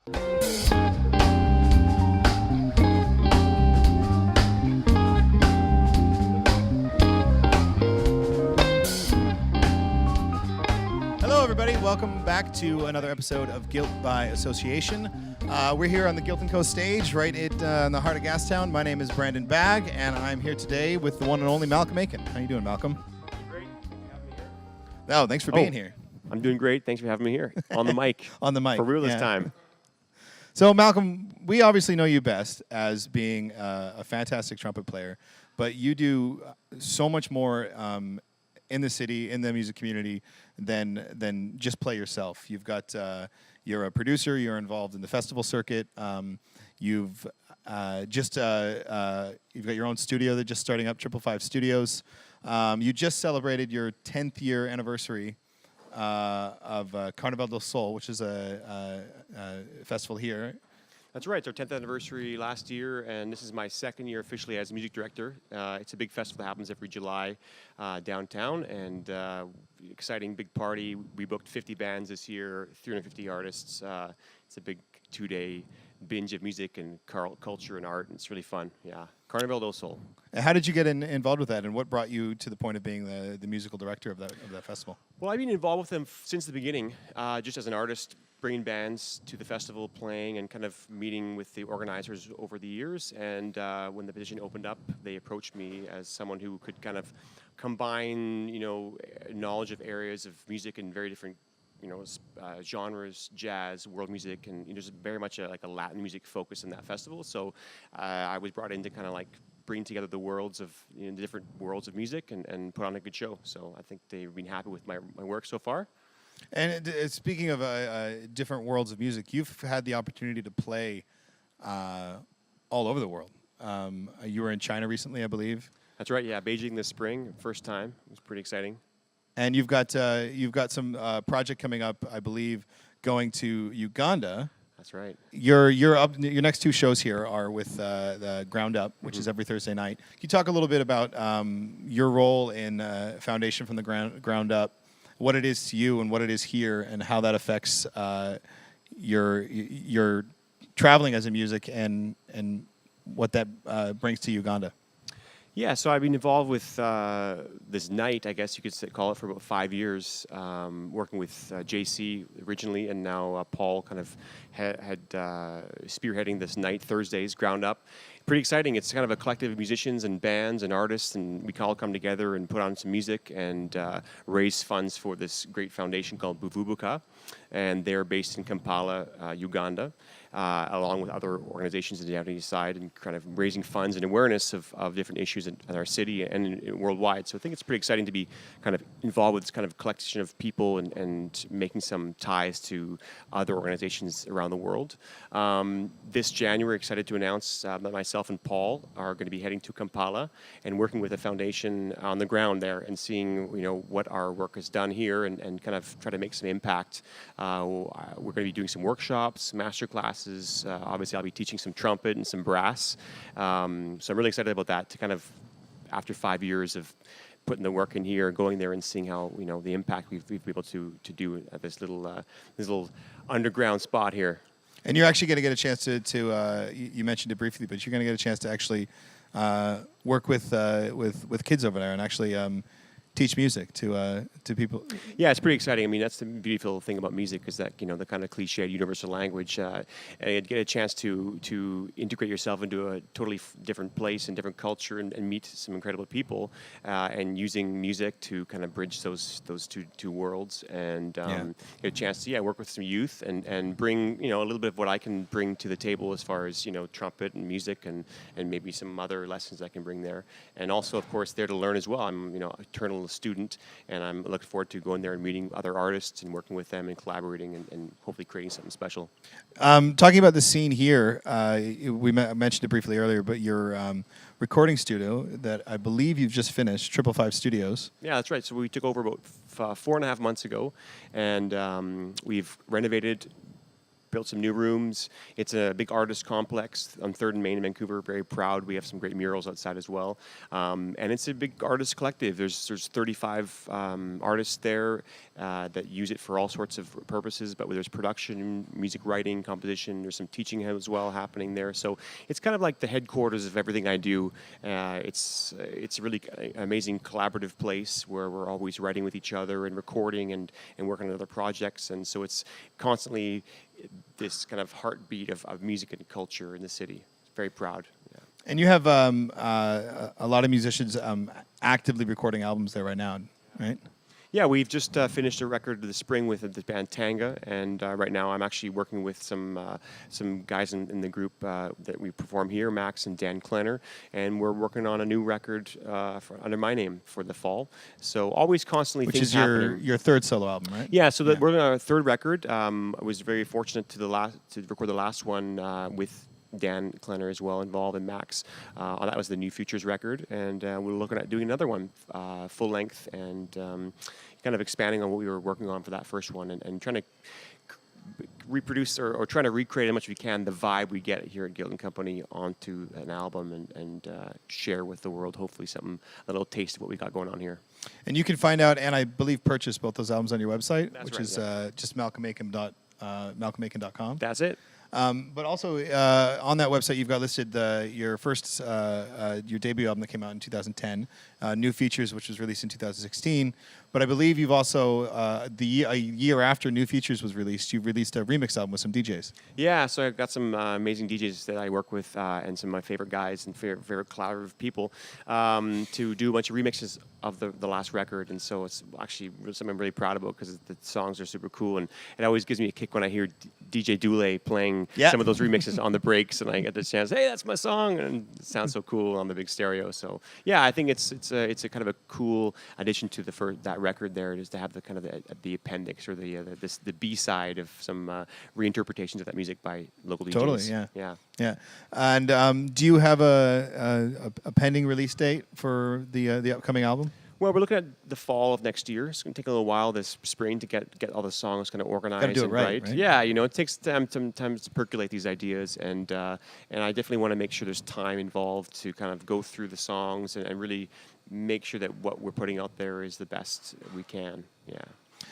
Hello, everybody. Welcome back to another episode of Guilt by Association. We're here on the Guilt & Co. stage, right in the heart of Gastown. My name is Brandon Bagg, and I'm here today with the one and only Malcom Aiken. How you doing, Malcolm? Great. Thanks for having me here. Oh, thanks for being here. I'm doing great. Thanks for having me here. On the mic. On the mic. For real this time. So, Malcolm, we obviously know you best as being a fantastic trumpet player, but you do so much more in the city, in the music community, than just play yourself. You've got you're a producer. You're involved in the festival circuit. You've got your own studio that's just starting up, 555 Studios. You just celebrated your 10th year anniversary of Carnaval del Sol, which is a festival here. That's right. It's our 10th anniversary last year, and this is my second year officially as music director. It's a big festival that happens every July downtown, and exciting big party. We booked 50 bands this year, 350 artists. It's a big 2-day binge of music and culture and art, and it's really fun. Yeah, Carnaval del Sol. And how did you get involved with that, and what brought you to the point of being the musical director of that festival? Well, I've been involved with them since the beginning, just as an artist, bringing bands to the festival, playing, and kind of meeting with the organizers over the years. And when the position opened up, they approached me as someone who could kind of combine, knowledge of areas of music in very different genres, jazz, world music, and there's very much a Latin music focus in that festival. So I was brought in to kind of bring together the worlds of the different worlds of music and put on a good show. So I think they've been happy with my work so far. And speaking of different worlds of music, you've had the opportunity to play all over the world. You were in China recently, I believe. That's right. Yeah, Beijing this spring, first time. It was pretty exciting. And you've got some project coming up, I believe, going to Uganda. That's right. Your next two shows here are with the Ground Up, which is every Thursday night. Can you talk a little bit about your role in Foundation from the Ground Up, what it is to you and what it is here, and how that affects your traveling as a music and what that brings to Uganda? Yeah, so I've been involved with this night, I guess you could call it, for about 5 years, working with JC originally, and now Paul kind of had spearheading this night, Thursdays, Ground Up. Pretty exciting. It's kind of a collective of musicians and bands and artists, and we can all come together and put on some music and raise funds for this great foundation called Buvubuka, and they're based in Kampala, Uganda, along with other organizations on the Japanese side, and kind of raising funds and awareness of different issues in our city and worldwide. So I think it's pretty exciting to be kind of involved with this kind of collection of people and making some ties to other organizations around the world. This January, excited to announce that myself and Paul are going to be heading to Kampala and working with a foundation on the ground there and seeing what our work has done here and kind of try to make some impact. We're going to be doing some workshops, master classes. Obviously, I'll be teaching some trumpet and some brass. So I'm really excited about that, to kind of, after 5 years of putting the work in here, going there and seeing how the impact we've been able to do at this little underground spot here. And you're actually going to get a chance to you mentioned it briefly, but you're going to get a chance to actually work with kids over there and actually teach music to people. Yeah, it's pretty exciting. I mean, that's the beautiful thing about music, is that the kind of cliched universal language. And you get a chance to integrate yourself into a totally different place and different culture and meet some incredible people, and using music to kind of bridge those two worlds, and get a chance to work with some youth and bring a little bit of what I can bring to the table as far as trumpet and music and maybe some other lessons I can bring there, and also of course there to learn as well. I'm eternal student, and I'm looking forward to going there and meeting other artists and working with them and collaborating and hopefully creating something special. Talking about the scene here, we mentioned it briefly earlier, but your recording studio that I believe you've just finished, 555 Studios. Yeah, that's right. So we took over about 4.5 months ago, and we've renovated built some new rooms. It's a big artist complex on 3rd and Main in Vancouver. Very proud. We have some great murals outside as well. And it's a big artist collective. There's 35 artists there that use it for all sorts of purposes, but there's production, music writing, composition. There's some teaching as well happening there. So it's kind of like the headquarters of everything I do. It's a really amazing collaborative place where we're always writing with each other and recording and working on other projects. And so it's constantly this kind of heartbeat of music and culture in the city. Very proud. Yeah. And you have a lot of musicians actively recording albums there right now, right? Yeah, we've just finished a record this spring with the band Tanga, and right now I'm actually working with some guys in the group that we perform here, Max and Dan Klenner, and we're working on a new record under my name for the fall. So always constantly things happening. Which is your 3rd solo album, right? Yeah, so we're on our 3rd record. I was very fortunate to record the last one with Dan Klenner as well involved, and Max. That was the New Futures record, and we're looking at doing another one, full length, and kind of expanding on what we were working on for that first one, and trying to reproduce or trying to recreate as much as we can the vibe we get here at Guild and Company onto an album and share with the world, hopefully a little taste of what we got going on here. And you can find out, and I believe purchase both those albums on your website, That's which right, is just malcomaiken.com. That's it. But also on that website, you've got listed your debut album that came out in 2010, New Features, which was released in 2016. But I believe you've also, a year after New Features was released, you released a remix album with some DJs. Yeah, so I've got some amazing DJs that I work with and some of my favorite guys and favorite collaborative people to do a bunch of remixes of the last record. And so it's actually something I'm really proud about because the songs are super cool. And it always gives me a kick when I hear DJ Dule playing some of those remixes on the breaks, and I get the chance, hey, that's my song, and it sounds so cool on the big stereo. So yeah, I think it's a kind of a cool addition to that record there, is to have the kind of the appendix or the B-side of some reinterpretations of that music by local DJs. Totally, yeah. And do you have a pending release date for the upcoming album? Well, we're looking at the fall of next year. It's going to take a little while this spring to get all the songs kind of organized. Gotta do it and right? Yeah, it takes time sometimes to percolate these ideas, and I definitely want to make sure there's time involved to kind of go through the songs and really make sure that what we're putting out there is the best we can. Yeah.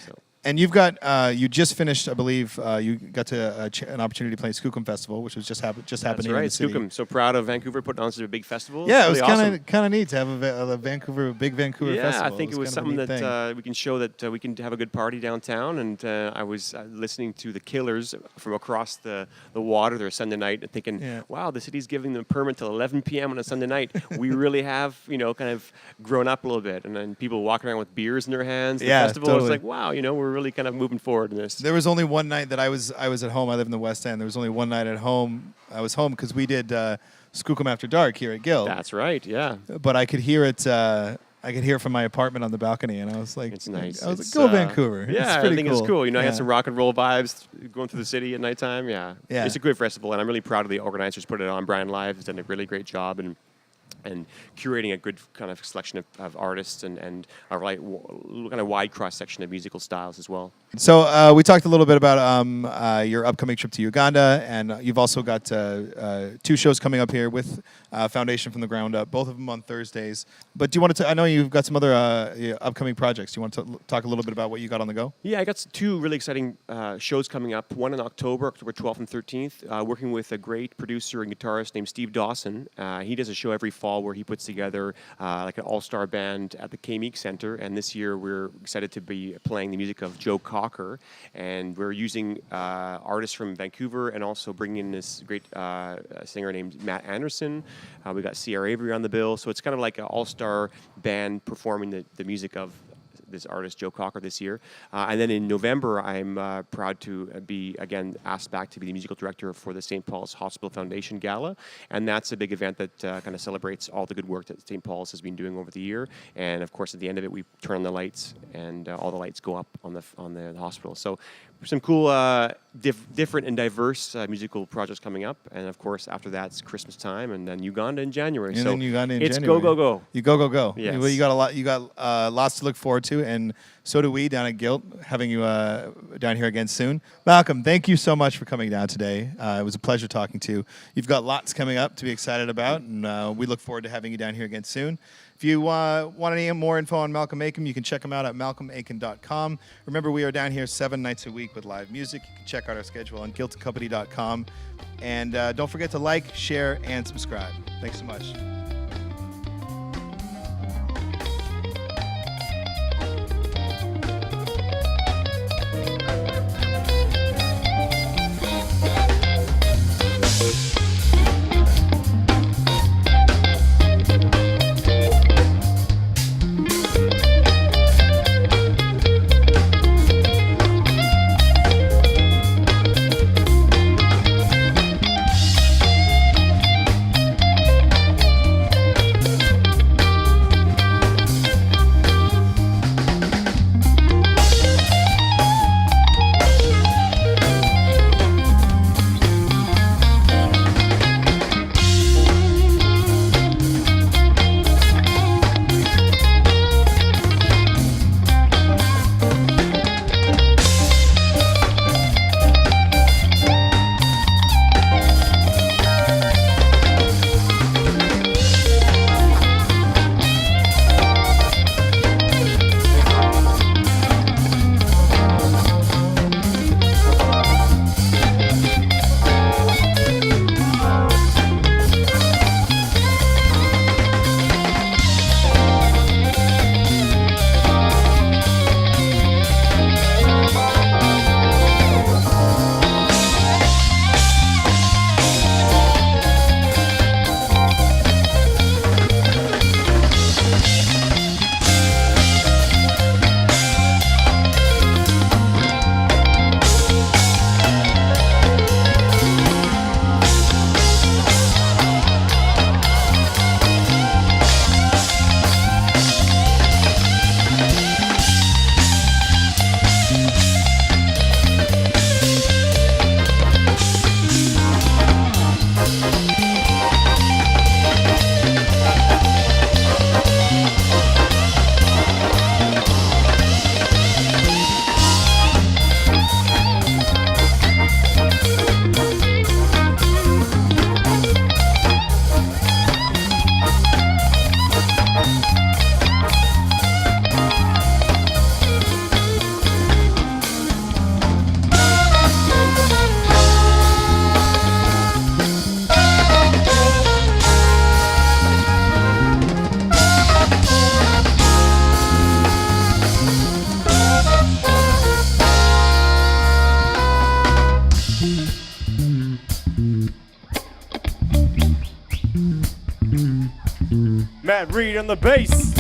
So. And you've got you just finished, I believe, you got to an opportunity to play Skookum Festival, which was just happening That's in right, the city. Skookum. So proud of Vancouver putting on such a big festival. Yeah, it's it was really kind of neat to have a big Vancouver festival. Yeah, I think it was something that we can show that we can have a good party downtown. And I was listening to the Killers from across the water there Sunday night and thinking, wow, the city's giving them a permit till 11 p.m. on a Sunday night. We really have, kind of grown up a little bit. And then people walking around with beers in their hands. The festival totally. was like, wow, we're really kind of moving forward in this. There was only one night that I was at home. I live in the West End. There was only one night at home. I was home because we did Skookum After Dark here at Guild. That's right, yeah. But I could hear it. I could hear it from my apartment on the balcony, and I was like, it's nice. I was like, go Vancouver. Yeah, it's I think it's cool. I had some rock and roll vibes going through the city at nighttime. Yeah, it's a good festival, and I'm really proud of the organizers put it on. Brian Live has done a really great job, and curating a good kind of selection of artists and a kind of wide cross section of musical styles as well. So we talked a little bit about your upcoming trip to Uganda, and you've also got 2 shows coming up here with Foundation from the Ground Up, both of them on Thursdays. But do you want to? I know you've got some other upcoming projects. Do you want to talk a little bit about what you got on the go? Yeah, I got 2 really exciting shows coming up. One in October 12th and 13th, working with a great producer and guitarist named Steve Dawson. He does a show every fall where he puts together like an all-star band at the K-Meek Center, and this year we're excited to be playing the music of Joe Cocker, and we're using artists from Vancouver and also bringing in this great singer named Matt Anderson. We got C.R. Avery on the bill, so it's kind of like an all-star band performing the music of this artist, Joe Cocker, this year. And then in November, I'm proud to be, again, asked back to be the musical director for the St. Paul's Hospital Foundation Gala. And that's a big event that kind of celebrates all the good work that St. Paul's has been doing over the year. And, of course, at the end of it, we turn on the lights, and all the lights go up on the hospital. So some cool, different and diverse musical projects coming up. And of course, after that, it's Christmas time, and then Uganda in January. And then Uganda in it's January. go, go, go. You go, go, go. Yes. Well, you got a lot. You got lots to look forward to, and so do we down at Guilt, having you down here again soon. Malcom, thank you so much for coming down today. It was a pleasure talking to you. You've got lots coming up to be excited about, and we look forward to having you down here again soon. If you want any more info on Malcom Aiken, you can check him out at malcomaiken.com. Remember, we are down here 7 nights a week with live music. You can check out our schedule on guiltandcompany.com. And don't forget to like, share, and subscribe. Thanks so much. Matt Reed on the bass.